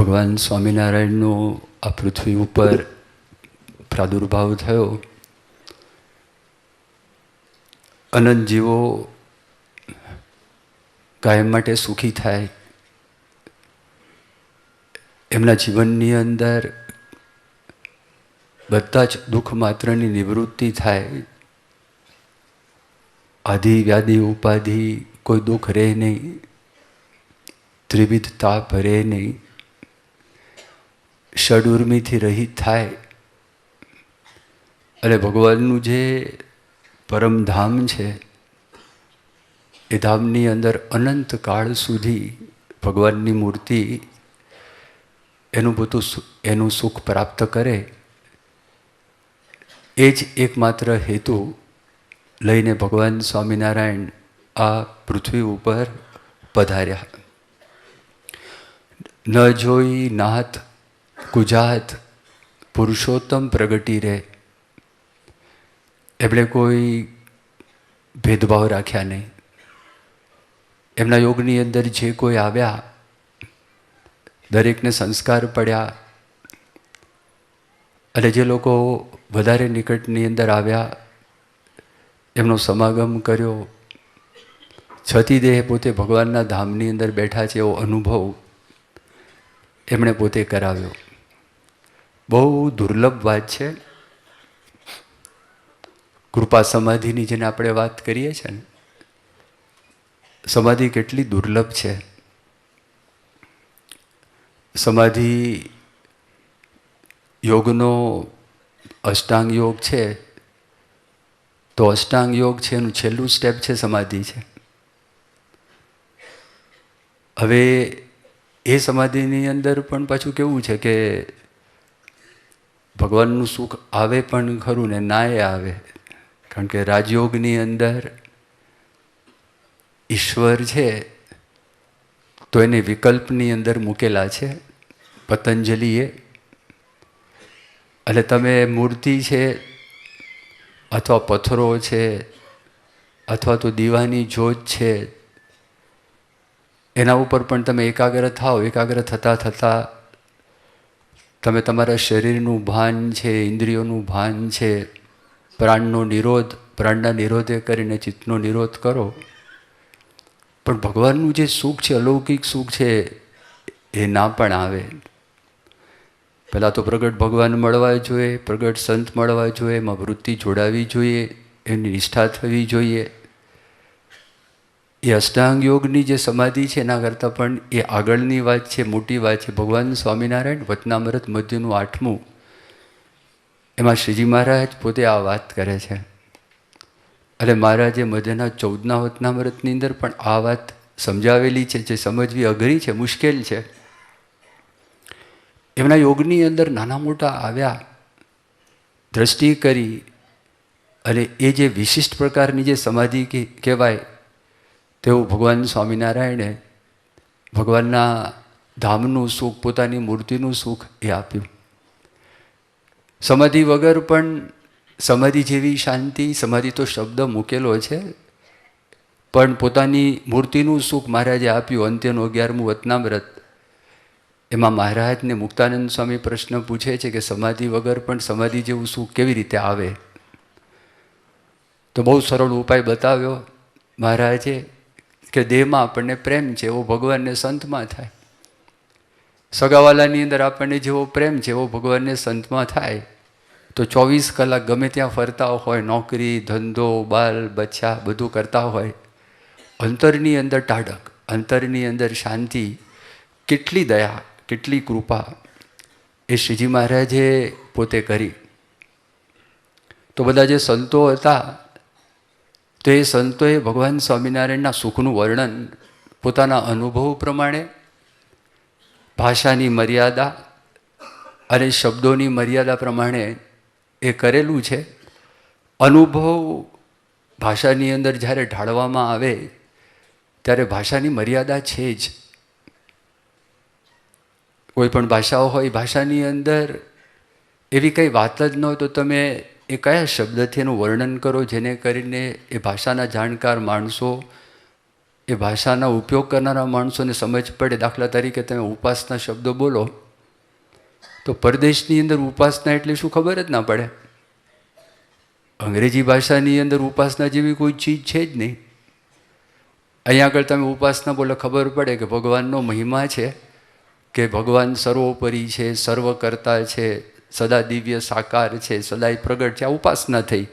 ભગવાન સ્વામિનારાયણનો આ પૃથ્વી ઉપર પ્રાદુર્ભાવ થયો. અનંત જીવો કાયમ માટે સુખી થાય, એમના જીવનની અંદર બધા જ દુઃખ માત્રની નિવૃત્તિ થાય, આધિ વ્યાધિ ઉપાધિ કોઈ દુઃખ રહે નહીં, ત્રિવિધ તાપ રહે નહીં, ષડુર્મિથી રહિત થાય અને ભગવાનનું જે પરમધામ છે એ ધામની અંદર અનંત કાળ સુધી ભગવાનની મૂર્તિ એનું સુખ પ્રાપ્ત કરે, એ જ એકમાત્ર હેતુ લઈને ભગવાન સ્વામિનારાયણ આ પૃથ્વી ઉપર પધાર્યા. ન જોઈ નાત કુજાત પુરુષોત્તમ પ્રગટી રે. એમણે કોઈ ભેદભાવ રાખ્યા નહીં. એમના યોગની અંદર જે કોઈ આવ્યા દરેકને સંસ્કાર પડ્યા, અને જે લોકો વધારે નિકટની અંદર આવ્યા એમનો સમાગમ કર્યો. છતી દેહ પોતે ભગવાનના ધામની અંદર બેઠા છે એવો અનુભવ એમણે પોતે કરાવ્યો. બહુ દુર્લભ વાત છે. કૃપા સમાધિની જેને આપણે વાત કરીએ છીએ ને, સમાધિ કેટલી દુર્લભ છે. સમાધિ યોગનો અષ્ટાંગ યોગ છે, તો અષ્ટાંગ યોગ છે એનું છેલ્લું સ્ટેપ છે સમાધિ છે. હવે એ સમાધિની અંદર પણ પાછું કેવું છે કે ભગવાનનું સુખ આવે પણ ખરું ને નાય આવે. કારણ કે રાજયોગની અંદર ઈશ્વર છે તો એને વિકલ્પની અંદર મૂકેલા છે પતંજલિએ. એટલે તમે મૂર્તિ છે અથવા પથ્થરો છે અથવા તો દીવાની જ્યોત છે, એના ઉપર પણ તમે એકાગ્ર થાઓ. એકાગ્ર થતાં થતાં તમે તમારા શરીરનું ભાન છે, ઇન્દ્રિયોનું ભાન છે, પ્રાણનો નિરોધ, પ્રાણના નિરોધે કરીને ચિત્તનો નિરોધ કરો. પણ ભગવાનનું જે સુખ છે, અલૌકિક સુખ છે, એ ના પણ આવે. પહેલાં તો પ્રગટ ભગવાન મળવા જોઈએ, પ્રગટ સંત મળવા જોઈએ, એમાં વૃત્તિ જોડાવી જોઈએ, એની નિષ્ઠા થવી જોઈએ. એ અષ્ટાંગ યોગની જે સમાધિ છે એના કરતાં પણ એ આગળની વાત છે, મોટી વાત છે. ભગવાન સ્વામિનારાયણ વચનામૃત મધ્યનું 8મું, એમાં શ્રીજી મહારાજ પોતે આ વાત કરે છે. અને મહારાજે મધ્યના 14ના વચનામૃતની અંદર પણ આ વાત સમજાવેલી છે, જે સમજવી અઘરી છે, મુશ્કેલ છે. એમના યોગની અંદર નાના મોટા આવ્યા, દ્રષ્ટિ કરી, અને એ જે વિશિષ્ટ પ્રકારની જે સમાધિ કહેવાય તેવું ભગવાન સ્વામિનારાયણે ભગવાનના ધામનું સુખ, પોતાની મૂર્તિનું સુખ એ આપ્યું. સમાધિ વગર પણ સમાધિ જેવી શાંતિ, સમાધિ તો શબ્દ મૂકેલો છે, પણ પોતાની મૂર્તિનું સુખ મહારાજે આપ્યું. અંત્યનું 11મું વચનામૃત, એમાં મહારાજને મુક્તાનંદ સ્વામી પ્રશ્ન પૂછે છે કે સમાધિ વગર પણ સમાધિ જેવું સુખ કેવી રીતે આવે? તો બહુ સરળ ઉપાય બતાવ્યો મહારાજે કે દેહમાં આપણને પ્રેમ છે એવો ભગવાનને સંતમાં થાય. સગાવાલાની અંદર આપણને જેવો પ્રેમ છે એવો ભગવાનને સંતમાં થાય. તો 24 કલાક ગમે ત્યાં ફરતા હોય, નોકરી, ધંધો, બાલ બચ્ચા બધું કરતા હોય, અંતરની અંદર ટાઢક, અંતરની અંદર શાંતિ, કેટલી દયા, કેટલી કૃપા એ શ્રીજી મહારાજે પોતે કરી. તો બધા જે સંતો હતા, તો એ સંતોએ ભગવાન સ્વામિનારાયણના સુખનું વર્ણન પોતાના અનુભવ પ્રમાણે, ભાષાની મર્યાદા અને શબ્દોની મર્યાદા પ્રમાણે એ કરેલું છે. અનુભવ ભાષાની અંદર જ્યારે ઢાળવામાં આવે ત્યારે ભાષાની મર્યાદા છે જ. કોઈ પણ ભાષાઓ હોય, ભાષાની અંદર એવી કંઈ વાત જ ન હોય તો તમે એ કયા શબ્દથી એનું વર્ણન કરો જેને કરીને એ ભાષાના જાણકાર માણસો એ ભાષાના ઉપયોગ કરનારા માણસોને સમજ પડે. દાખલા તરીકે તમે ઉપાસના શબ્દો બોલો તો પરદેશની અંદર ઉપાસના એટલે શું ખબર જ ના પડે. અંગ્રેજી ભાષાની અંદર ઉપાસના જેવી કોઈ ચીજ છે જ નહીં. અહીંયા આગળ તમે ઉપાસના બોલો ખબર પડે કે ભગવાનનો મહિમા છે, કે ભગવાન સર્વોપરી છે, સર્વકર્તા છે, સદા દિવ્ય સાકાર છે, સદાય પ્રગટ છે. આ ઉપાસના થઈ.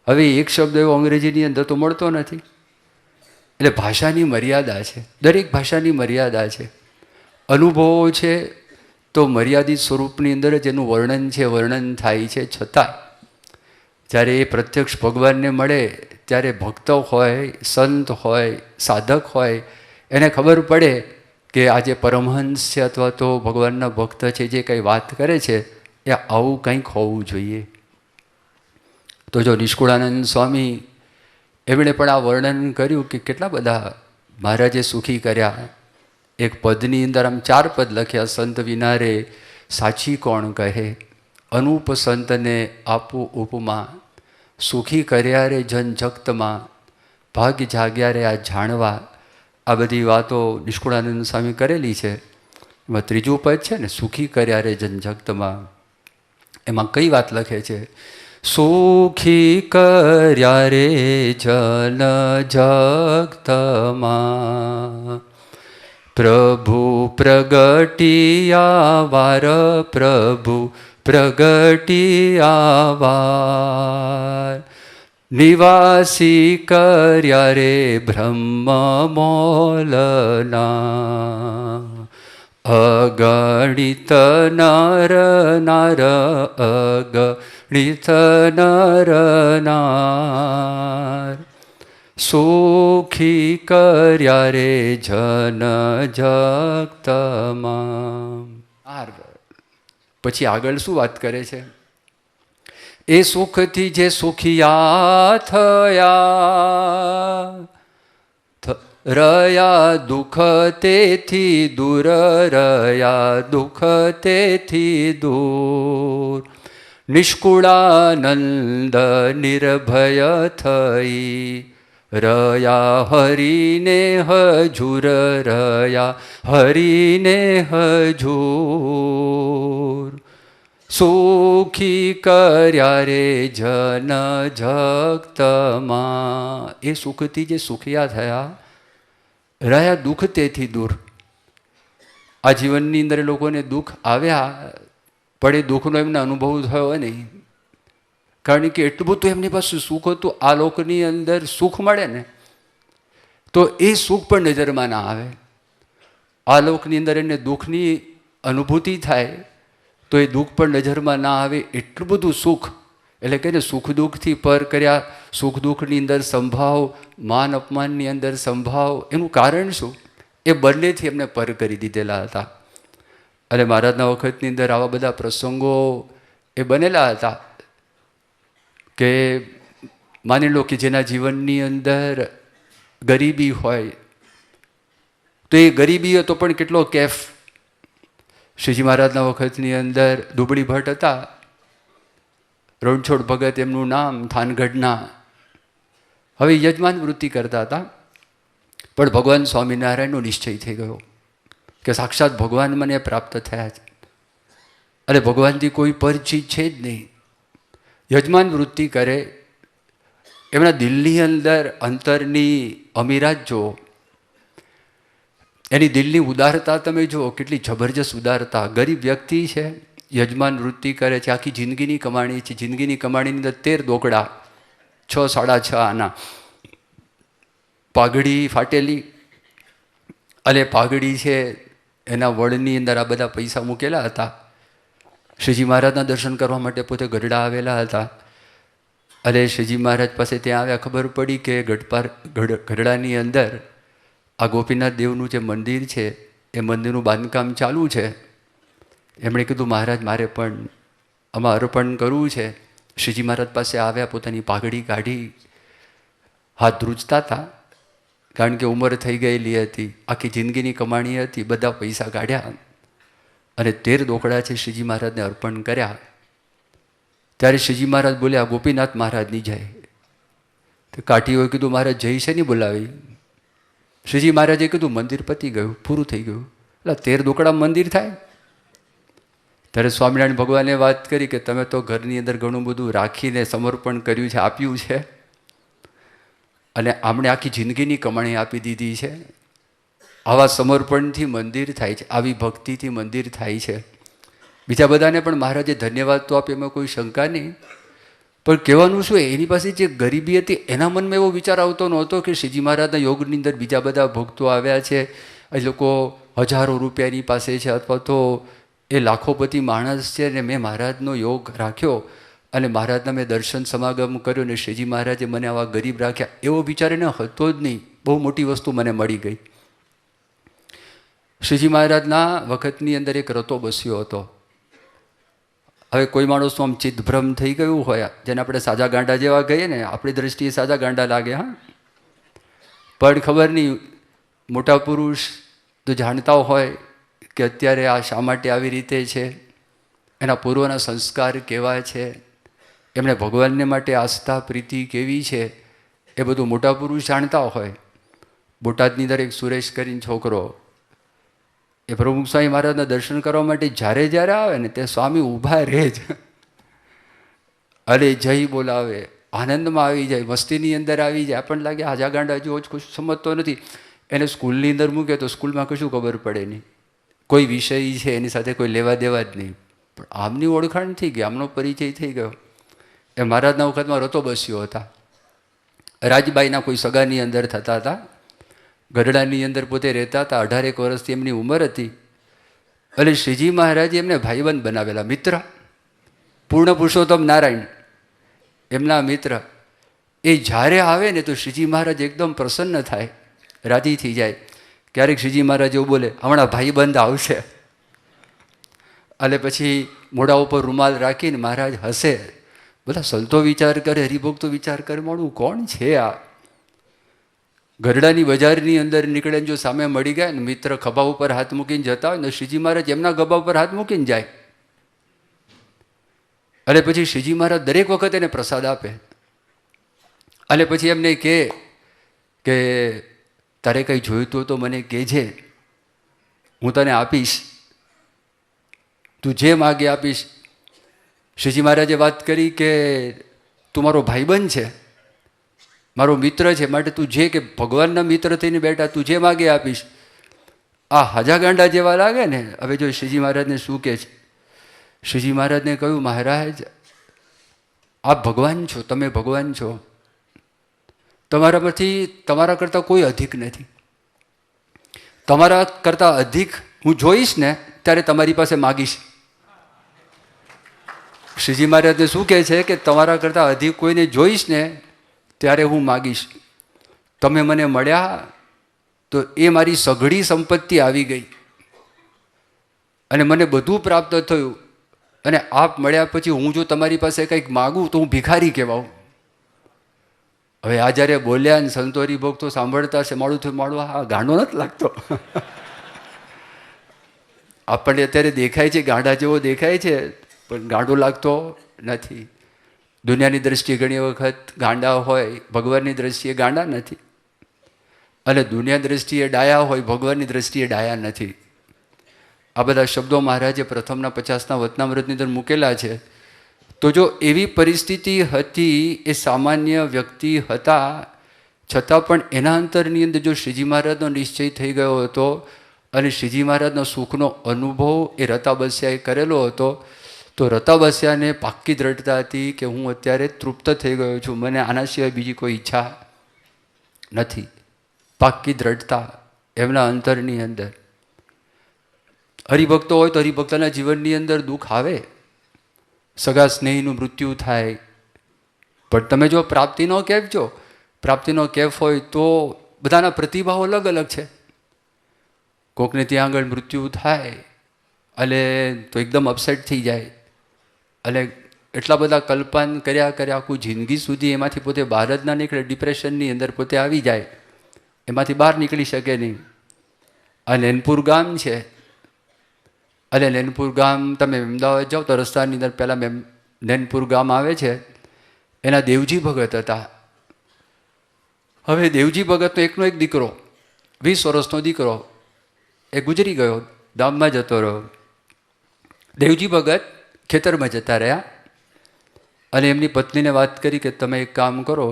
હવે એક શબ્દ એવો અંગ્રેજીની અંદર તો મળતો નથી. એટલે ભાષાની મર્યાદા છે, દરેક ભાષાની મર્યાદા છે. અનુભવો છે તો મર્યાદિત સ્વરૂપની અંદર જ એનું વર્ણન થાય છે. છતાં જ્યારે એ પ્રત્યક્ષ ભગવાનને મળે ત્યારે ભક્ત હોય, સંત હોય, સાધક હોય, એને ખબર પડે કે આ જે પરમહંસ છે અથવા તો ભગવાનના ભક્ત છે જે કંઈ વાત કરે છે એ આવું કંઈક હોવું જોઈએ. તો જો નિષ્કુળાનંદ સ્વામી એમણે પણ આ વર્ણન કર્યું કે કેટલા બધા મહારાજે સુખી કર્યા. એક પદની અંદર આમ 4 પદ લખ્યા. સંત વિનારે સાચી કોણ કહે, અનુપ સંતને આપું ઉપમા, સુખી કર્યા રે જન જગતમાં, ભાગ જાગ્યા રે આ જાણવા. આ બધી વાતો નિષ્કુળાનંદ સ્વામી કરેલી છે. એમાં 3જું પદ છે ને, સુખી કર્યા રે જન જગતમાં, એમાં કઈ વાત લખે છે? સુખી કર્યા રે જન જગતમાં, પ્રભુ પ્રગટિયા વાર, પ્રભુ પ્રગટિયા વાર, નિવાસી કર્યા રે બ્રહ્મ મોલના, અગણિત નર નાર, અગણિત નર નાર, સુખી કર્યા રે જન જગતમાં. પછી આગળ શું વાત કરે છે? એ સુખથી જે સુખિયા થયા, રહ્યા દુઃખ તેથી દૂર, રહ્યા દુઃખ તેથી દૂર, નિષ્કુળાનંદ નિર્ભય થઈ, રહ્યા હરિને હજુર, રહ્યા હરિને હજુર, સુખી કર્યા રે જન જગતમાં. એ સુખથી જે સુખિયા થયા, રહ્યા દુઃખ તેથી દૂર. આ જીવનની અંદર લોકોને દુઃખ આવ્યા પણ એ દુઃખનો એમને અનુભવ થયો નહીં, કારણ કે એટલું બધું એમની પાસે સુખ હતું. આ લોકની અંદર સુખ મળે ને તો એ સુખ પણ નજરમાં ના આવે. આ લોકની અંદર એને દુઃખની અનુભૂતિ થાય તો એ દુઃખ પણ નજરમાં ના આવે. એટલું બધું સુખ, એટલે કે સુખ દુઃખથી પર કર્યા, સુખ દુઃખની અંદર સંભાવ, માન અપમાનની અંદર સંભાવ. એનું કારણ શું? એ બંનેથી એમને પર કરી દીધેલા હતા. અને મહારાજના વખતની અંદર આવા બધા પ્રસંગો એ બનેલા હતા કે માની લો કે જેના જીવનની અંદર ગરીબી હોય તો એ ગરીબી હતો પણ કેટલો કેફ. શ્રીજી મહારાજના વખતની અંદર દુબળી ભટ્ટ હતા, રણછોડ ભગત એમનું નામ, થાનગઢના. હવે યજમાન વૃત્તિ કરતા હતા, પણ ભગવાન સ્વામિનારાયણનો નિશ્ચય થઈ ગયો કે સાક્ષાત ભગવાન મને પ્રાપ્ત થયા છે અને ભગવાનથી કોઈ પરિચિત છે જ નહીં. યજમાન વૃત્તિ કરે. એમના દિલની અંદર અંતરની અમીરાત જુઓ, એની દિલની ઉદારતા તમે જુઓ, કેટલી જબરજસ્ત ઉદારતા. ગરીબ વ્યક્તિ છે, યજમાન વૃત્તિ કરે છે, આખી જિંદગીની કમાણી છે. જિંદગીની કમાણીની અંદર 13 દોકડા, 6 સાડા 6 આના, પાઘડી ફાટેલી, અને પાઘડી છે એના વળની અંદર આ બધા પૈસા મૂકેલા હતા. શ્રીજી મહારાજના દર્શન કરવા માટે પોતે ગઢડા આવેલા હતા. અને શ્રીજી મહારાજ પાસે ત્યાં આવ્યા, ખબર પડી કે ગઢડાની અંદર આ ગોપીનાથ દેવનું જે મંદિર છે એ મંદિરનું બાંધકામ ચાલુ છે. એમણે કીધું મહારાજ મારે પણ આમાં અર્પણ કરવું છે. શ્રીજી મહારાજ પાસે આવ્યા, પોતાની પાઘડી કાઢી, હાથ ધ્રુજતા હતા કારણ કે ઉંમર થઈ ગયેલી હતી, આખી જિંદગીની કમાણી હતી. બધા પૈસા કાઢ્યા અને 13 દોકડા છે શ્રીજી મહારાજને અર્પણ કર્યા. ત્યારે શ્રીજી મહારાજ બોલ્યા, ગોપીનાથ મહારાજની જય. તો કાઠીઓએ કીધું મહારાજ જય છે નહીં બોલાવી. શ્રીજી મહારાજે કીધું મંદિર પતી ગયું, પૂરું થઈ ગયું. એટલે 13 દુકડામાં મંદિર થાય? ત્યારે સ્વામિનારાયણ ભગવાને વાત કરી કે તમે તો ઘરની અંદર ઘણું બધું રાખીને સમર્પણ કર્યું છે, આપ્યું છે, અને આમણે આખી જિંદગીની કમાણી આપી દીધી છે. આવા સમર્પણથી મંદિર થાય છે, આવી ભક્તિથી મંદિર થાય છે. બીજા બધાને પણ મહારાજે ધન્યવાદ તો આપ્યો, એમાં કોઈ શંકા નહીં. પણ કહેવાનું શું, એની પાસે જે ગરીબી હતી એના મનમાં એવો વિચાર આવતો નહોતો કે શ્રીજી મહારાજના યોગની અંદર બીજા બધા ભક્તો આવ્યા છે, એ લોકો હજારો રૂપિયાની પાસે છે, અથવા તો એ લાખોપતિ માણસ છે, ને મેં મહારાજનો યોગ રાખ્યો અને મહારાજના મેં દર્શન સમાગમ કર્યો ને શ્રીજી મહારાજે મને આવા ગરીબ રાખ્યા, એવો વિચાર એને હતો જ નહીં. બહુ મોટી વસ્તુ મને મળી ગઈ. શ્રીજી મહારાજના વખતની અંદર એક રતો બસ્યો હતો. હવે કોઈ માણસનું આમ ચિત્તભ્રમ થઈ ગયું હોય, જેને આપણે સાજા ગાંડા જેવા કહીએ ને, આપણી દ્રષ્ટિએ સાજા ગાંડા લાગે, હા, પણ ખબર નહીં મોટા પુરુષ તો જાણતા હોય કે અત્યારે આ શા માટે આવી રીતે છે, એના પૂર્વના સંસ્કાર કેવા છે, એમણે ભગવાનને માટે આસ્થા પ્રીતિ કેવી છે, એ બધું મોટા પુરુષ જાણતા હોય. બોટાદની અંદર એક સુરેશ કરીને છોકરો, એ પ્રમુખ સ્વામી મહારાજના દર્શન કરવા માટે જ્યારે જ્યારે આવે ને તે સ્વામી ઊભા રહે જ, અરે જય બોલાવે, આનંદમાં આવી જાય, મસ્તીની અંદર આવી જાય. આપણને લાગે હાજા ગાંડા જેવો જ કશું સમજતો નથી. એને સ્કૂલની અંદર મૂકે તો સ્કૂલમાં કશું ખબર પડે નહીં, કોઈ વિષય છે એની સાથે કોઈ લેવા દેવા જ નહીં. પણ આમની ઓળખાણ થઈ ગઈ, આમનો પરિચય થઈ ગયો. એ મહારાજના વખતમાં રતો બસ્યો હતા. રાજબાઈના કોઈ સગાની અંદર થતા હતા, ગઢડાની અંદર પોતે રહેતા હતા. 18 વર્ષથી એમની ઉંમર હતી. અને શ્રીજી મહારાજે એમને ભાઈબંધ બનાવેલા, મિત્ર. પૂર્ણ પુરુષોત્તમ નારાયણ એમના મિત્ર. એ જ્યારે આવે ને તો શ્રીજી મહારાજ એકદમ પ્રસન્ન થાય, રાજી થઈ જાય. ક્યારેક શ્રીજી મહારાજ એવું બોલે, હમણાં ભાઈબંધ આવશે, અને પછી મોઢા ઉપર રૂમાલ રાખીને મહારાજ હસે. બધા સંતો વિચાર કરે, હરિભક્તો વિચાર કરે, મારું કોણ છે આ? ગરડાની બજારની અંદર નીકળે, જો સામે મળી ગયા ને મિત્ર ખભા ઉપર હાથ મૂકીને જતા હોય ને શ્રીજી મહારાજ એમના ખભા ઉપર હાથ મૂકીને જાય. અને પછી શ્રીજી મહારાજ દરેક વખત એને પ્રસાદ આપે. અને પછી એમને કહે કે તારે કંઈ જોઈતું હોય તો મને કહેજે, હું તને આપીશ, તું જે માગે આપીશ. શ્રીજી મહારાજે વાત કરી કે તું મારો ભાઈબંધ છે, મારો મિત્ર છે, માટે તું જે કે ભગવાનના મિત્ર થઈને બેઠા, તું જે માગે આપીશ. આ હાજા ગાંડા જેવા લાગે ને. હવે જો શ્રીજી મહારાજને શું કહે છે, શ્રીજી મહારાજને કહ્યું, મહારાજ આપ ભગવાન છો, તમે ભગવાન છો, તમારામાંથી તમારા કરતાં કોઈ અધિક નથી. તમારા કરતાં અધિક હું જોઈશ ને ત્યારે તમારી પાસે માગીશ. શ્રીજી મહારાજને શું કહે છે કે તમારા કરતાં અધિક કોઈને જોઈશ ને ત્યારે હું માગીશ. તમે મને મળ્યા તો એ મારી સઘળી સંપત્તિ આવી ગઈ અને મને બધું પ્રાપ્ત થયું. અને આપ મળ્યા પછી હું જો તમારી પાસે કંઈક માગું તો હું ભિખારી કહેવાઉં. હવે આ જ્યારે બોલ્યા ને સંતો હરિભક્તો સાંભળતા છે, માળું થયું, માળું આ ગાંડો નથી લાગતો. આપણને અત્યારે દેખાય છે ગાંડા જેવો દેખાય છે, પણ ગાંડો લાગતો નથી. દુનિયાની દ્રષ્ટિએ ઘણી વખત ગાંડા હોય, ભગવાનની દ્રષ્ટિએ ગાંડા નથી. અને દુનિયા દ્રષ્ટિએ ડાયા હોય, ભગવાનની દ્રષ્ટિએ ડાયા નથી. આ બધા શબ્દો મહારાજે પ્રથમના 50ના વચનામૃતની અંદર મૂકેલા છે. તો જો એવી પરિસ્થિતિ હતી, એ સામાન્ય વ્યક્તિ હતા, છતાં પણ એના અંતરની અંદર જો શ્રીજી મહારાજનો નિશ્ચય થઈ ગયો હતો અને શ્રીજી મહારાજનો સુખનો અનુભવ એ રતાબસ્યાએ કરેલો હતો, તો રતાબસ્યાને પાક્કી દ્રઢતા હતી કે હું અત્યારે તૃપ્ત થઈ ગયો છું, મને આના સિવાય બીજી કોઈ ઈચ્છા નથી. પાક્કી દ્રઢતા એમના અંતરની અંદર. હરિભક્તો હોય તો હરિભક્તના જીવનની અંદર દુઃખ આવે, સગા સ્નેહીનું મૃત્યુ થાય, પણ તમે જો પ્રાપ્તિનો કેફ, જો પ્રાપ્તિનો કેફ હોય તો બધાના પ્રતિભાવ અલગ અલગ છે. કોકને ત્યાં આગળ મૃત્યુ થાય અને તો એકદમ અપસેટ થઈ જાય અને એટલા બધા કલ્પાન કર્યા આખું જિંદગી સુધી એમાંથી પોતે બહાર જ ના નીકળે, ડિપ્રેશનની અંદર પોતે આવી જાય, એમાંથી બહાર નીકળી શકે નહીં. આ નેનપુર ગામ છે, અને નેનપુર ગામ તમે અમદાવાદ જાઓ તો રસ્તાની અંદર પહેલાં નેનપુર ગામ આવે છે. એના દેવજી ભગત હતા. હવે દેવજી ભગતનો એકનો એક દીકરો, 20 વર્ષનો દીકરો એ ગુજરી ગયો, ધામમાં જતો રહ્યો. દેવજી ભગત ખેતરમાં જતા રહ્યા અને એમની પત્નીને વાત કરી કે તમે એક કામ કરો,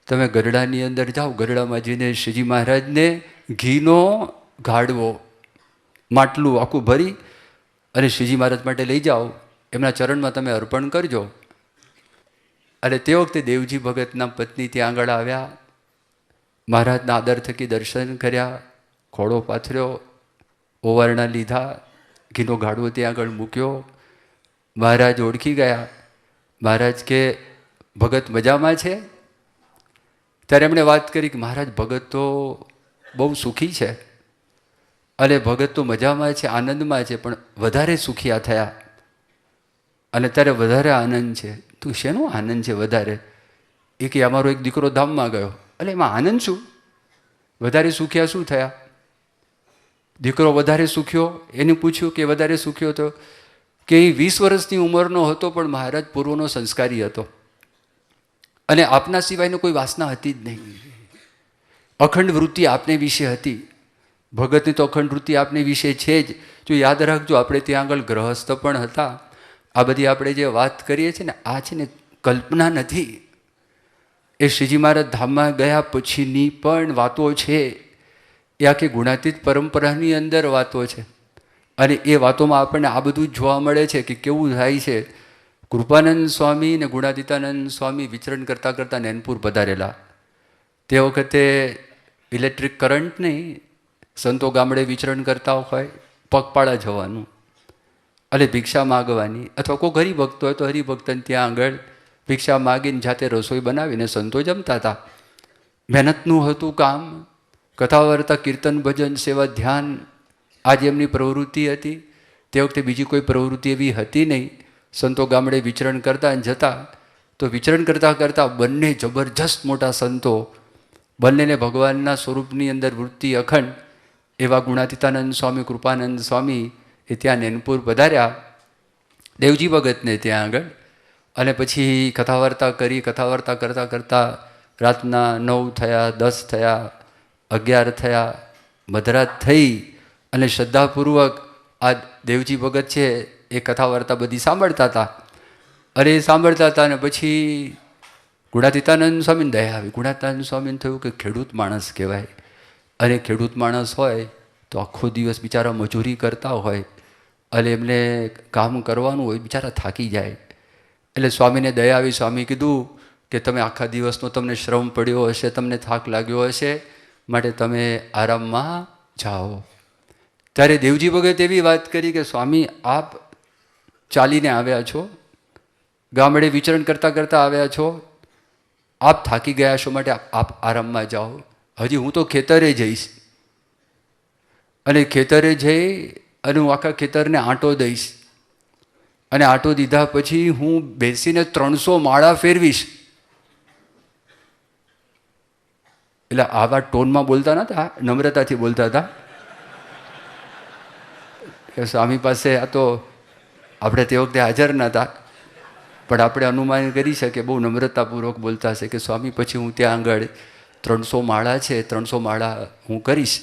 તમે ગરડાની અંદર જાઓ, ગરડામાં જઈને શ્રીજી મહારાજને ઘીનો ગાડવો માટલું આખું ભરી અને શ્રીજી મહારાજ માટે લઈ જાઓ, એમના ચરણમાં તમે અર્પણ કરજો. અને તે વખતે દેવજી ભગતના પત્ની ત્યાં આગળ આવ્યા, મહારાજના આદર થકી દર્શન કર્યા, ખોળો પાથર્યો, ઓવારણા લીધા, ઘીનો ગાડવો ત્યાં આગળ મૂક્યો. મહારાજ ઓળખી ગયા. મહારાજ કે ભગત મજામાં છે? ત્યારે એમણે વાત કરી કે મહારાજ ભગત તો બહુ સુખી છે અને ભગત તો મજામાં છે, આનંદમાં છે, પણ વધારે સુખિયા થયા અને ત્યારે વધારે આનંદ છે. તું શેનો આનંદ છે વધારે? એ કે અમારો એક દીકરો ધામમાં ગયો. એટલે એમાં આનંદ શું? વધારે સુખ્યા શું થયા? દીકરો વધારે સુખ્યો? એને પૂછ્યું કે વધારે સુખ્યો તો કે એ 20 વર્ષની ઉંમરનો હતો, પણ મહારાજ પૂર્વનો સંસ્કારી હતો અને આપના સિવાયનો કોઈ વાસના હતી જ નહીં. અખંડ વૃત્તિ આપને વિશે હતી. ભગતની તો અખંડ વૃત્તિ આપને વિશે છે જ. જો યાદ રાખજો, આપણે ત્યાં આગળ ગ્રહસ્થ પણ હતા. આ બધી આપણે જે વાત કરીએ છીએ ને, આ છે ને કલ્પના નથી. એ શ્રીજી મહારાજ ધામમાં ગયા પછીની પણ વાતો છે. એ આખી ગુણાતીત પરંપરાની અંદર વાતો છે અને એ વાતોમાં આપણને આ બધું જ જોવા મળે છે કે કેવું થાય છે. કૃપાનંદ સ્વામી ને ગુણાતીતાનંદ સ્વામી વિચરણ કરતાં કરતાં નૈનપુર પધારેલા. તે વખતે ઇલેક્ટ્રિક કરંટ નહીં, સંતો ગામડે વિચરણ કરતા હોય, પગપાળા જવાનું અને ભિક્ષા માગવાની, અથવા કોઈ હરિભક્ત હોય તો હરિભક્તને ત્યાં આગળ ભિક્ષા માગીને જાતે રસોઈ બનાવીને સંતો જમતા હતા. મહેનતનું હતું કામ. કથા વાર્તા, કીર્તન, ભજન, સેવા, ધ્યાન, આ જ એમની પ્રવૃત્તિ હતી. તે વખતે બીજી કોઈ પ્રવૃત્તિ એવી હતી નહીં. સંતો ગામડે વિચરણ કરતા જતા. તો વિચરણ કરતાં કરતાં બંને જબરજસ્ત મોટા સંતો, બંનેને ભગવાનના સ્વરૂપની અંદર વૃત્તિ અખંડ એવા ગુણાતીતાનંદ સ્વામી, કૃપાનંદ સ્વામી એ ત્યાં નૈનપુર પધાર્યા દેવજી ભગતને ત્યાં આગળ. અને પછી કથા વાર્તા કરી. કથા વાર્તા કરતાં કરતાં રાતના 9 થયા, 10 થયા, 11 થયા, મધરાત થઈ અને શ્રદ્ધાપૂર્વક આ દેવજી ભગત છે એ કથા વાર્તા બધી સાંભળતા હતા. અરે એ સાંભળતા હતા અને પછી ગુણાતીતાનંદ સ્વામીને દયા આવી. ગુણાતીતાનંદ સ્વામીને થયું કે ખેડૂત માણસ કહેવાય અને ખેડૂત માણસ હોય તો આખો દિવસ બિચારા મજૂરી કરતા હોય અને એમને કામ કરવાનું હોય, બિચારા થાકી જાય. એટલે સ્વામીને દયા આવી. સ્વામી કીધું કે તમે આખા દિવસનો તમને શ્રમ પડ્યો હશે, તમને થાક લાગ્યો હશે, માટે તમે આરામમાં જાઓ. ત્યારે દેવજી ભગત એવી વાત કરી કે સ્વામી આપ ચાલીને આવ્યા છો, ગામડે વિચરણ કરતાં કરતાં આવ્યા છો, આપ થાકી ગયા છો, માટે આપ આરામમાં જાઓ. હજી હું તો ખેતરે જઈશ અને ખેતરે જઈ અને હું આખા ખેતરને આંટો દઈશ અને આંટો દીધા પછી હું બેસીને 300 માળા ફેરવીશ. એટલે આવા ટોનમાં બોલતા નહોતા, નમ્રતાથી બોલતા હતા કે સ્વામી પાસે આ તો આપણે તે વખતે હાજર નહોતા, પણ આપણે અનુમાન કરી શકીએ બહુ નમ્રતાપૂર્વક બોલતા હશે કે સ્વામી પછી હું ત્યાં આગળ 300 માળા છે, 300 માળા હું કરીશ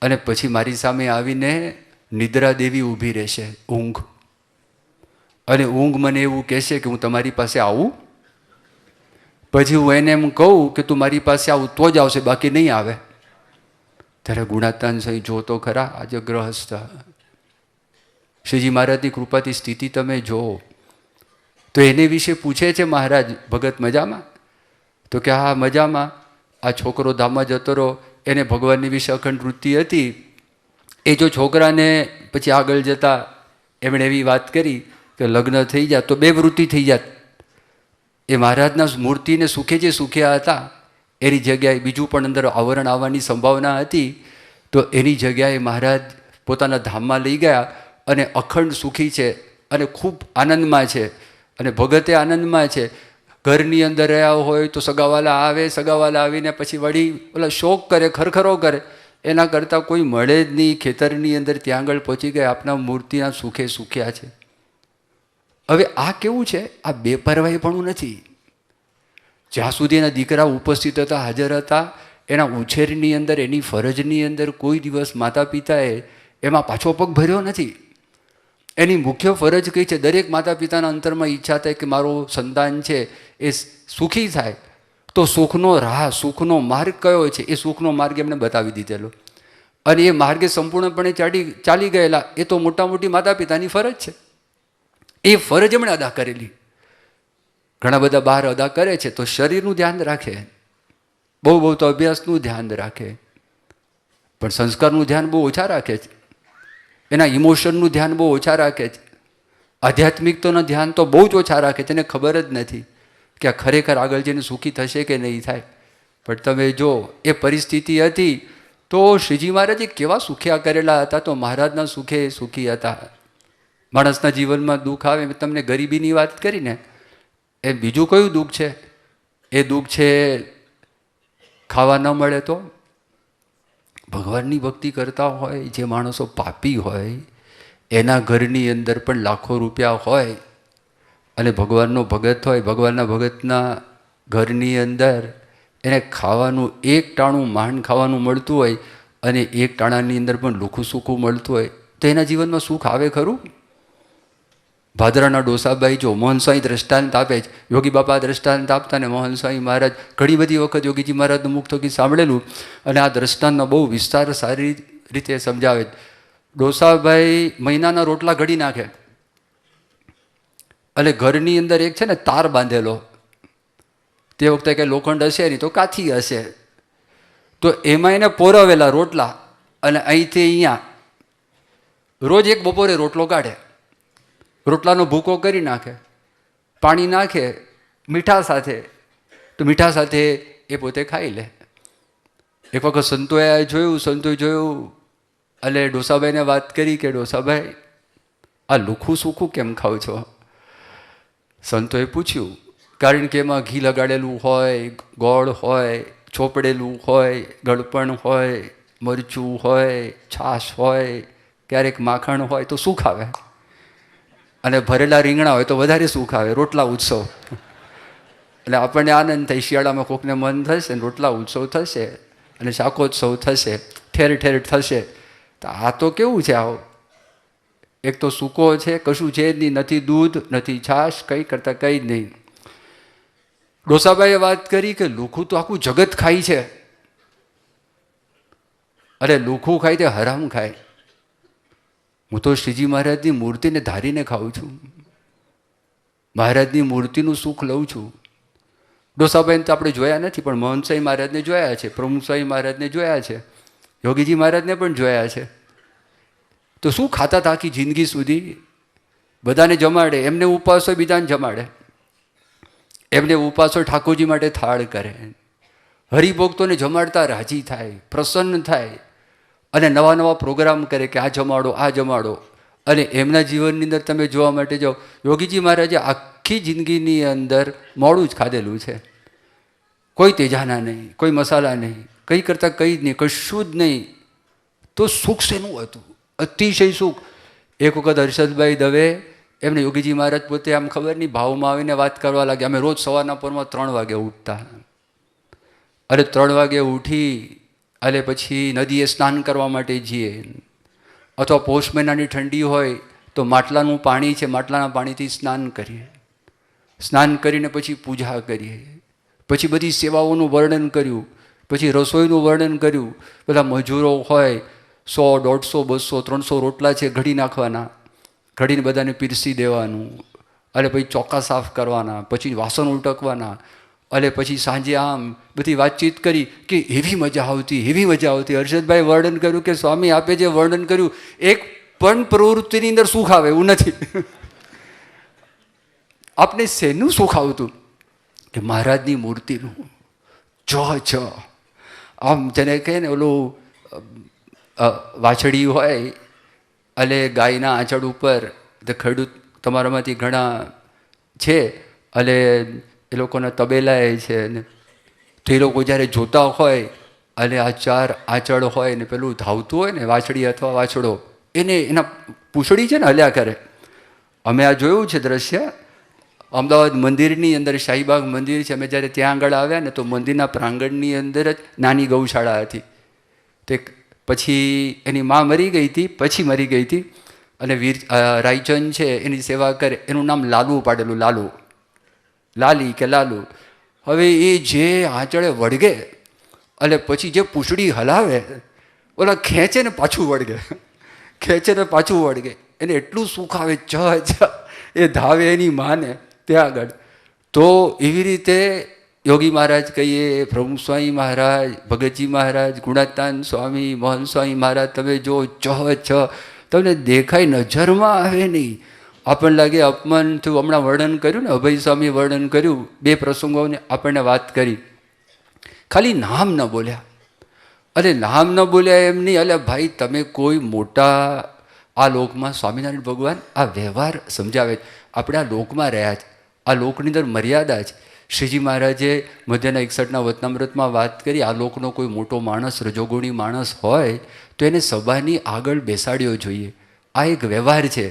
અને પછી મારી સામે આવીને નિદ્રા દેવી ઊભી રહેશે, ઊંઘ. અને ઊંઘ મને એવું કહેશે કે હું તમારી પાસે આવું. પછી હું એને એમ કહું કે તું મારી પાસે આવું તો જ આવશે, બાકી નહીં આવે. ત્યારે ગુણાતાન સહી જોતો ખરા આજે ગ્રહસ્થ શ્રીજી મહારાજની કૃપાથી સ્થિતિ તમે જુઓ. તો એને વિશે પૂછે છે મહારાજ, ભગત મજામાં? તો કે હા મજામાં. આ છોકરો ધામમાં જતો રહ્યો, એને ભગવાનની વિશે અખંડ વૃત્તિ હતી. એ જો છોકરાને પછી આગળ જતા એમણે એવી વાત કરી કે લગ્ન થઈ જાય તો 2 વૃત્તિ થઈ જાત. એ મહારાજના મૂર્તિને સુખે જે સુખ્યા હતા એની જગ્યાએ બીજું પણ અંદર આવરણ આવવાની સંભાવના હતી. તો એની જગ્યાએ મહારાજ પોતાના ધામમાં લઈ ગયા અને અખંડ સુખી છે અને ખૂબ આનંદમાં છે અને ભગતે આનંદમાં છે. ઘરની અંદર રહ્યા હોય તો સગાવાલા આવે, સગાવાલા આવીને પછી વળી ઓલા શોક કરે, ખરખરો કરે, એના કરતાં કોઈ મળે જ નહીં. ખેતરની અંદર ત્યાં આગળ પહોંચી ગયા, આપના મૂર્તિના સુખે સુખ્યા છે. હવે આ કેવું છે? આ બેપરવાહી પણ નથી. જ્યાં સુધી એના દીકરા ઉપસ્થિત હતા, હાજર હતા, એના ઉછેરની અંદર, એની ફરજની અંદર કોઈ દિવસ માતા પિતાએ એમાં પાછો પગ ભર્યો નથી. એની મુખ્ય ફરજ કઈ છે? દરેક માતા પિતાના અંતરમાં ઈચ્છા થાય કે મારો સંતાન છે એ સુખી થાય. તો સુખનો રાહ, સુખનો માર્ગ કયો છે? એ સુખનો માર્ગ એમને બતાવી દીધેલો, અને એ માર્ગે સંપૂર્ણપણે ચાલી ગયેલા. એ તો મોટા મોટી માતા પિતાની ફરજ છે. એ ફરજ એમણે અદા કરેલી. ઘણા બધા બહાર અદા કરે છે તો શરીરનું ધ્યાન રાખે, બહુ બહુ તો અભ્યાસનું ધ્યાન રાખે, પણ સંસ્કારનું ધ્યાન બહુ ઓછા રાખે છે. એના ઇમોશનનું ધ્યાન બહુ ઓછા રાખે છે. આધ્યાત્મિકતાનું ધ્યાન તો બહુ જ ઓછા રાખે છે. એને ખબર જ નથી કે આ ખરેખર આગળ જઈને સુખી થશે કે નહીં થાય. પણ તમે જો એ પરિસ્થિતિ હતી તો શ્રીજી મહારાજે કેવા સુખ્યા કરેલા હતા. તો મહારાજના સુખે સુખી હતા. માણસના જીવનમાં દુઃખ આવે, મેં તમને ગરીબીની વાત કરીને, એ બીજું કયું દુઃખ છે? એ દુઃખ છે ખાવા ન મળે તો. ભગવાનની ભક્તિ કરતા હોય જે માણસો પાપી હોય, એના ઘરની અંદર પણ લાખો રૂપિયા હોય, અને ભગવાનનો ભગત હોય, ભગવાનના ભગતના ઘરની અંદર એને ખાવાનું એક ટાણું માંડ ખાવાનું મળતું હોય, અને એક ટાણાની અંદર પણ લુખું સૂખું મળતું હોય, તો એના જીવનમાં સુખ આવે ખરું? ભાદરાના ડોસાભાઈ જો મોહન સ્વામી દ્રષ્ટાંત આપે છે, યોગી બાપા દ્રષ્ટાંત આપતા, ને મોહન સ્વામી મહારાજ ઘણી બધી વખત યોગીજી મહારાજનું મુક્ત ગીત સાંભળેલું, અને આ દ્રષ્ટાંતનો બહુ વિસ્તાર સારી રીતે સમજાવે. ડોસાભાઈ મહિનાના રોટલા ઘડી નાખે, અને ઘરની અંદર એક છે ને તાર બાંધેલો, તે વખતે કંઈ લોખંડ હશે નહીં તો કાથી હશે, તો એમાં એને પોરવેલા રોટલા, અને અહીંથી અહીંયા રોજ એક બપોરે રોટલો કાઢે, રોટલાનો ભૂકો કરી નાખે, પાણી નાખે મીઠા સાથે, તો મીઠા સાથે એ પોતે ખાઈ લે. એક વખત સંતોએ જોયું, એટલે ડોસાભાઈને વાત કરી કે ડોસાભાઈ આ લુખું સૂખું કેમ ખાવ છો? સંતોએ પૂછ્યું, કારણ કે એમાં ઘી લગાડેલું હોય, ગોળ હોય, ચોપડેલું હોય, ગળપણ હોય, મરચું હોય, છાશ હોય, ક્યારેક માખણ હોય, તો સુખ આવે. અને ભરેલા રીંગણા હોય તો વધારે સુખ આવે. રોટલા ઉત્સવ એટલે આપણને આનંદ થાય. શિયાળામાં કોકને મન થશે ને રોટલા ઉત્સવ થશે, અને શાકોત્સવ થશે, ઠેર ઠેર થશે. તો આ તો કેવું છે? આવો એક તો સૂકો છે, કશું છે જ નહીં, નથી દૂધ નથી છાશ, કંઈ કરતાં કંઈ જ નહીં. ડોસાભાઈએ વાત કરી કે લુખું તો આખું જગત ખાય છે. અરે લુખું ખાય તે હરામ ખાય. હું તો શ્રીજી મહારાજની મૂર્તિને ધારીને ખાઉં છું, મહારાજની મૂર્તિનું સુખ લઉં છું. ડોસાભાઈને તો આપણે જોયા નથી, પણ મોહન સ્વામી મહારાજને જોયા છે, પ્રમુખ સ્વામી મહારાજને જોયા છે, યોગીજી મહારાજને પણ જોયા છે. તો શું ખાતા હતા આખી જિંદગી સુધી? બધાને જમાડે, એમને ઉપવાસ હોય બીજાને જમાડે, એમને ઉપવાસ હોય ઠાકોરજી માટે થાળ કરે, હરિભક્તોને જમાડતા રાજી થાય, પ્રસન્ન થાય, અને નવા નવા પ્રોગ્રામ કરે કે આ જમાડો આ જમાડો. અને એમના જીવનની અંદર તમે જોવા માટે જાઓ, યોગીજી મહારાજે આખી જિંદગીની અંદર મોડું જ ખાધેલું છે. કોઈ તેજાના નહીં, કોઈ મસાલા નહીં, કંઈ કરતાં કંઈ જ નહીં, કશું જ નહીં. તો સુખ શેનું હતું? અતિશય સુખ. એક વખત હર્ષદભાઈ દવે એમને યોગીજી મહારાજ પોતે આમ ખબર નહીં ભાવમાં આવીને વાત કરવા લાગ્યા. અમે રોજ સવારના પોરમાં 3 વાગે ઉઠતા, અરે 3 વાગે ઉઠી અને પછી નદીએ સ્નાન કરવા માટે જઈએ, અથવા પોષ મહિનાની ઠંડી હોય તો માટલાનું પાણી છે, માટલાના પાણીથી સ્નાન કરીએ. સ્નાન કરીને પછી પૂજા કરીએ, પછી બધી સેવાઓનું વર્ણન કર્યું, પછી રસોઈનું વર્ણન કર્યું. બધા મજૂરો હોય 100, 150, 200, 300 રોટલા છે ઘડી નાખવાના, ઘડીને બધાને પીરસી દેવાનું, અને પછી ચોકા સાફ કરવાના, પછી વાસણ ઉટકવાના, અને પછી સાંજે આમ બધી વાતચીત કરી કે એવી મજા આવતી, એવી મજા આવતી. હર્ષદભાઈ વર્ણન કર્યું કે સ્વામી આપે જે વર્ણન કર્યું એક પણ પ્રવૃત્તિની અંદર સુખ આવે એવું નથી. આપને શેનું સુખ આવતું? કે મહારાજની મૂર્તિનું. જ આમ જેને કહે ને ઓલું વાછડી હોય અને ગાયના આંચળ ઉપર, ખેડૂત તમારામાંથી ઘણા છે, અને એ લોકોના તબેલા છે ને, તો એ લોકો જ્યારે જોતા હોય અને આ 4 આંચળ હોય ને પેલું ધાવતું હોય ને વાછડી અથવા વાછડો, એને એના પૂંછડી છે ને હલ્યા કરે. અમે આ જોયું છે દ્રશ્ય. અમદાવાદ મંદિરની અંદર શાહીબાગ મંદિર છે, અમે જ્યારે ત્યાં આગળ આવ્યા ને તો મંદિરના પ્રાંગણની અંદર જ નાની ગૌશાળા હતી. તે પછી એની મા મરી ગઈ હતી, પછી મરી ગઈ હતી, અને રાયચંદ છે એની સેવા કરે. એનું નામ લાલુ પાડેલું, લાલી કે લાલુ. હવે એ જે આંચળે વળગે અને પછી જે પૂંછડી હલાવે, ઓલા ખેંચે ને પાછું વળગે, ખેંચે ને પાછું વળગે, એને એટલું સુખ આવે, એ ધાવે એની માને ત્યાં આગળ. તો એવી રીતે યોગી મહારાજ કહીએ, પ્રમુખ સ્વામી મહારાજ, ભગતજી મહારાજ, ગુણાતાન સ્વામી, મોહન સ્વામી મહારાજ, તમે જો તમને દેખાય, નજરમાં આવે નહીં. આપણને લાગે અપમાન થયું. હમણાં વર્ણન કર્યું ને, અભય સ્વામી વર્ણન કર્યું, 2 પ્રસંગોને આપણને વાત કરી. ખાલી નામ ન બોલ્યા, અને નામ ન બોલ્યા એમ નહીં, એટલે ભાઈ તમે કોઈ મોટા આ લોકમાં સ્વામિનારાયણ ભગવાન આ વ્યવહાર સમજાવે. આપણે આ લોકમાં રહ્યા છે, આ લોકની અંદર મર્યાદા છે. શ્રીજી મહારાજે મધ્યના 61ના વતનામૃતમાં વાત કરી, આ લોકનો કોઈ મોટો માણસ, રજોગુણી માણસ હોય તો એને સભાની આગળ બેસાડ્યો જોઈએ. આ એક વ્યવહાર છે.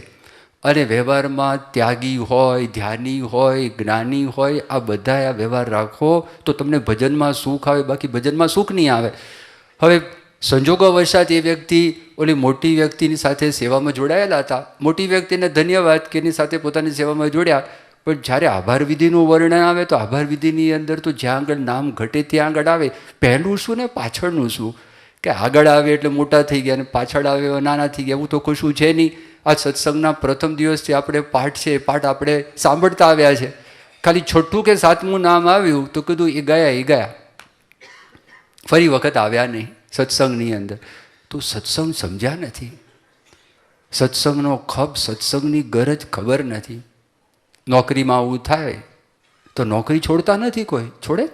અને વ્યવહારમાં ત્યાગી હોય, ધ્યાની હોય, જ્ઞાની હોય, આ બધા આ વ્યવહાર રાખો તો તમને ભજનમાં સુખ આવે, બાકી ભજનમાં સુખ નહીં આવે. હવે સંજોગોવશાત એ વ્યક્તિ ઓલી મોટી વ્યક્તિની સાથે સેવામાં જોડાયેલા હતા. મોટી વ્યક્તિને ધન્યવાદ કે એની સાથે પોતાની સેવામાં જોડ્યા. પણ જ્યારે આભાર વિધિનું વર્ણન આવે તો આભાર વિધિની અંદર તો જ્યાં આગળ નામ ઘટે ત્યાં આગળ આવે. પહેલું શું ને પાછળનું શું? કે આગળ આવે એટલે મોટા થઈ ગયા, અને પાછળ આવે નાના થઈ ગયા, એવું તો કશું છે નહીં. આ સત્સંગના પ્રથમ દિવસથી આપણે પાઠ છે, પાઠ આપણે સાંભળતા આવ્યા છે. ખાલી 6ઠું કે 7મું નામ આવ્યું તો કીધું એ ગયા, ફરી વખત આવ્યા નહીં સત્સંગની અંદર. તો સત્સંગ સમજ્યા નથી, સત્સંગનો ખપ, સત્સંગની ગરજ ખબર નથી. નોકરીમાં આવું થાય તો નોકરી છોડતા નથી કોઈ, છોડે?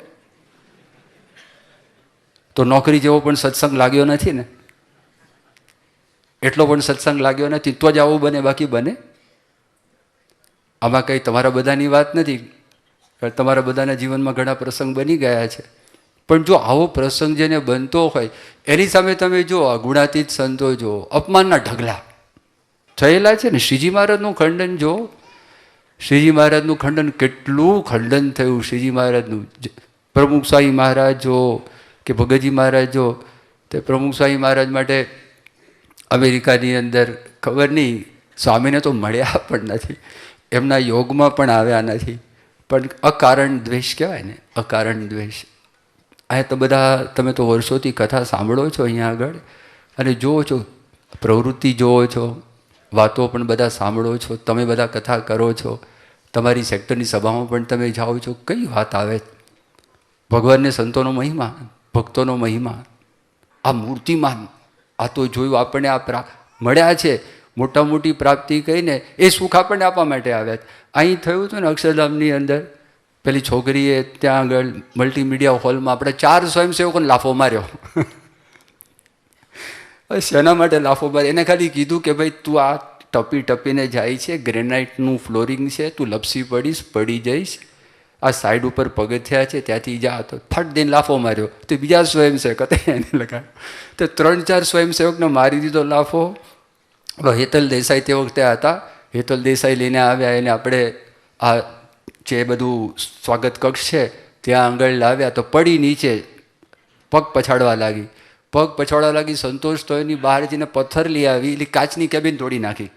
તો નોકરી જેવો પણ સત્સંગ લાગ્યો નથી ને, એટલો પણ સત્સંગ લાગ્યો નથી, તો જ આવું બને, બાકી બને? આમાં કંઈ તમારા બધાની વાત નથી, તમારા બધાના જીવનમાં ઘણા પ્રસંગ બની ગયા છે. પણ જો આવો પ્રસંગ જેને બનતો હોય એની સામે તમે જો આ ગુણાતીત સંતો જો અપમાનના ઢગલા થયેલા છે ને. શ્રીજી મહારાજનું ખંડન જો, શ્રીજી મહારાજનું ખંડન, કેટલું ખંડન થયું શ્રીજી મહારાજનું. પ્રમુખ સ્વામી મહારાજ જો કે ભગતજી મહારાજ જો, તે પ્રમુખ સ્વામી મહારાજ માટે અમેરિકાની અંદર ખબર નહીં, સ્વામીને તો મળ્યા પણ નથી, એમના યોગમાં પણ આવ્યા નથી. પણ અકારણ દ્વેષ કહેવાય ને, અકારણ દ્વેષ. આ તો બધા તમે તો વર્ષોથી કથા સાંભળો છો અહીંયા આગળ, અને જુઓ છો, પ્રવૃત્તિ જુઓ છો, વાતો પણ બધા સાંભળો છો, તમે બધા કથા કરો છો, તમારી સેક્ટરની સભામાં પણ તમે જાઓ છો. કઈ વાત આવે? ભગવાનને સંતોનો મહિમા, ભક્તોનો મહિમા, આ મૂર્તિમાન, આ તો જોયું આપણને, આ મળ્યા છે, મોટા મોટી પ્રાપ્તિ કહીને એ સુખ આપણને આપવા માટે આવ્યા. અહીં થયું હતું ને અક્ષરધામની અંદર, પેલી છોકરીએ ત્યાં આગળ મલ્ટીમીડિયા હોલમાં આપણે 4 સ્વયંસેવકોને લાફો માર્યો. શેના માટે લાફો માર્યો? એને ખાલી કીધું કે ભાઈ તું આ ટપીને જાય છે, ગ્રેનાઇટનું ફ્લોરિંગ છે, તું લપસી પડીશ, પડી જઈશ, આ સાઈડ ઉપર પગથિયા છે ત્યાંથી જા. તો ફટ દઈને લાફો માર્યો. તો બીજા સ્વયંસેવક હતા એને લગાવ્યો, તો 3-4 સ્વયંસેવકને મારી દીધો લાફો. હેતલ દેસાઈ તે વખતે હતા, હેતલ દેસાઈ લઈને આવ્યા, એને આપણે આ જે બધું સ્વાગત કક્ષ છે ત્યાં આગળ લાવ્યા. તો પડી નીચે, પગ પછાડવા લાગી. સંતોષ તો એની બહાર જઈને પથ્થર લઈ આવી, એટલે કાચની કેબિન તોડી નાખી.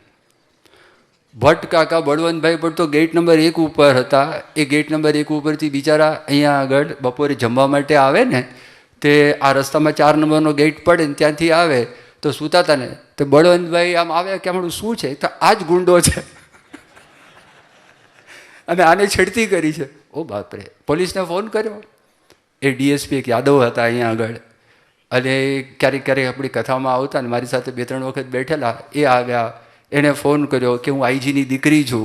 ભટ્ટ કાકા બળવંતભાઈ પણ તો ગેટ નંબર 1 ઉપર હતા. એ ગેટ નંબર 1 ઉપરથી બિચારા અહીંયા આગળ બપોરે જમવા માટે આવે ને, તે આ રસ્તામાં 4 નંબરનો ગેટ પડે ને ત્યાંથી આવે તો સૂતા હતા ને, તો બળવંતભાઈ આમ આવે કે હમણાં શું છે, તો આ જ ગુંડો છે અને આને છેડતી કરી છે. ઓ બાપરે! પોલીસને ફોન કર્યો. એ ડીએસપી એક યાદવ હતા અહીંયા આગળ, અને ક્યારેક આપણી કથામાં આવતા ને મારી સાથે 2-3 વખત બેઠેલા, એ આવ્યા. એને ફોન કર્યો કે હું આઈજીની દીકરી છું,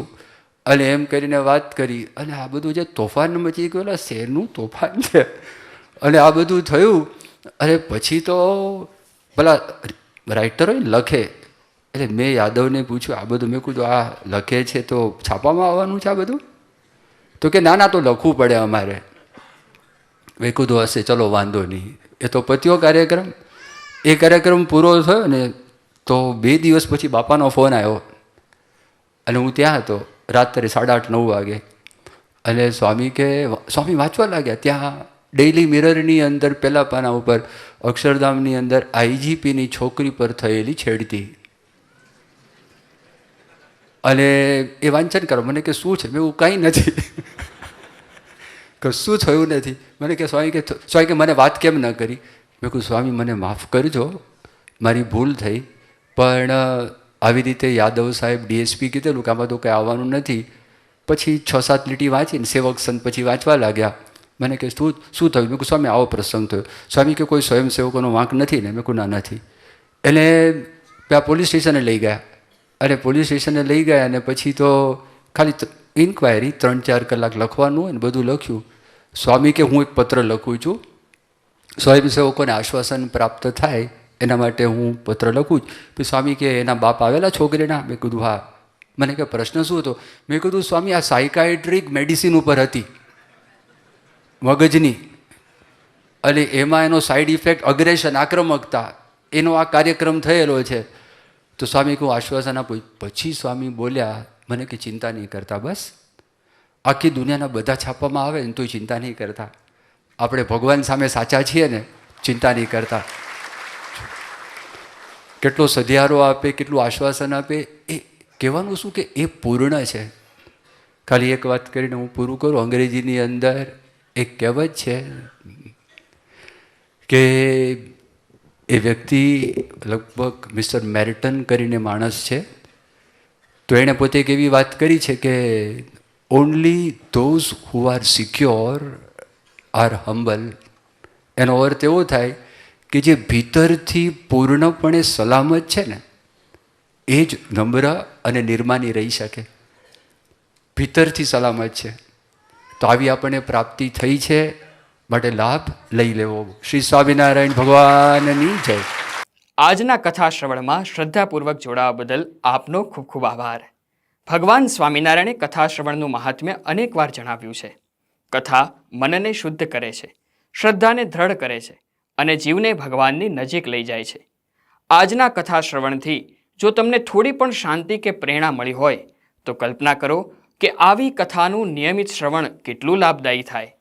અને એમ કરીને વાત કરી. અને આ બધું જે તોફાન મચી ગયું, શેરનું તોફાન છે, અને આ બધું થયું. અને પછી તો પેલા રાઇટરો લખે, એટલે મેં યાદવને પૂછ્યું આ બધું, મેં કીધું આ લખે છે તો છાપામાં આવવાનું છે આ બધું? તો કે ના તો લખવું પડે અમારે. મેં કીધું હશે, ચલો વાંધો નહીં. એ તો પત્યો કાર્યક્રમ. એ કાર્યક્રમ પૂરો થયો ને તો 2 દિવસ પછી બાપાનો ફોન આવ્યો, અને હું ત્યાં હતો રાત્રે 8:30-9 વાગે. અને સ્વામી કે સ્વામી વાંચવા લાગ્યા. ત્યાં ડેઇલી મિરરની અંદર પહેલા પાના ઉપર અક્ષરધામની અંદર આઈજીપીની છોકરી પર થયેલી છેડતી, અને એ વાંચન કરો. મને કે શું છે? મેં એવું કાંઈ નથી, કશું થયું નથી. મને કે સ્વામી કે મને વાત કેમ ન કરી? મેં કહ્યું સ્વામી મને માફ કરજો, મારી ભૂલ થઈ, પણ આવી રીતે યાદવ સાહેબ ડીએસપી કીધેલું કે આમાં તો કંઈ આવવાનું નથી. પછી 6-7 લીટી વાંચીને સેવક સંત પછી વાંચવા લાગ્યા. મને કે શું થયું? મેં કહ્યું સ્વામી આવો પ્રસંગ થયો. સ્વામી કે કોઈ સ્વયંસેવકોનો વાંક નથી ને? મેં કહ્યું ના નથી. એટલે ત્યાં પોલીસ સ્ટેશને લઈ ગયા. અને પોલીસ સ્ટેશને લઈ ગયા અને પછી તો ખાલી ઇન્ક્વાયરી 3-4 કલાક લખવાનું હોય ને બધું લખ્યું. સ્વામી કે હું એક પત્ર લખું છું, સ્વયંસેવકોને આશ્વાસન પ્રાપ્ત થાય એના માટે હું પત્ર લખું છું. પછી સ્વામી કે એના બાપ આવેલા છોકરીના? મેં કીધું હા. મને કે પ્રશ્ન શું હતો? મેં કીધું સ્વામી આ સાયકાઇટ્રિક મેડિસિન ઉપર હતી મગજની, અને એમાં એનો સાઈડ ઇફેક્ટ અગ્રેશન, આક્રમકતા, એનો આ કાર્યક્રમ થયેલો છે. તો સ્વામી કહું આશ્વાસન આપું. પછી સ્વામી બોલ્યા મને કે ચિંતા નહીં કરતા, બસ આખી દુનિયાના બધા છાપવામાં આવે ને તોય ચિંતા નહીં કરતા, આપણે ભગવાન સામે સાચા છીએ ને, ચિંતા નહીં કરતા. કેટલો સધિયારો આપે, કેટલું આશ્વાસન આપે. એ કહેવાનું શું કે એ પૂર્ણ છે. ખાલી એક વાત કરીને હું પૂરું કરું. અંગ્રેજીની અંદર એક કહેવત છે કે એ વ્યક્તિ લગભગ મિસ્ટર મેર્ટન કરીને માણસ છે, તો એણે પોતે એક એવી વાત કરી છે કે only those who are secure are humble. એનો અર્થ એવો થાય કે જે ભીતરથી પૂર્ણપણે સલામત છે ને એ જ નમ્ર અને નિર્માની રહી શકે, ભીતરથી સલામત છે. તો આવી આપણને પ્રાપ્તિ થઈ છે, માટે લાભ લઈ લેવો. શ્રી સ્વામિનારાયણ ભગવાનની જય. આજના કથા શ્રવણમાં શ્રદ્ધાપૂર્વક જોડાવા બદલ આપનો ખૂબ ખૂબ આભાર. ભગવાન સ્વામિનારાયણે કથા શ્રવણનું મહાત્મ્ય અનેકવાર જણાવ્યું છે. કથા મનને શુદ્ધ કરે છે, શ્રદ્ધાને દ્રઢ કરે છે અને જીવને ભગવાનની નજીક લઈ જાય છે. આજના કથા શ્રવણથી જો તમને થોડી પણ શાંતિ કે પ્રેરણા મળી હોય તો કલ્પના કરો કે આવી કથાનું નિયમિત શ્રવણ કેટલું લાભદાયી થાય.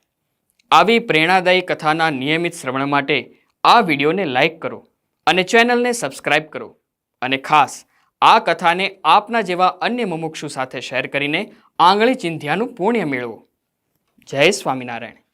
આવી પ્રેરણાદાયી કથાના નિયમિત શ્રવણ માટે આ વિડીયોને લાઈક કરો અને ચેનલને સબસ્ક્રાઇબ કરો, અને ખાસ આ કથાને આપના જેવા અન્ય મુમુક્ષુ સાથે શેર કરીને આંગળી ચિંધ્યાનું પુણ્ય મેળવો. જય સ્વામિનારાયણ.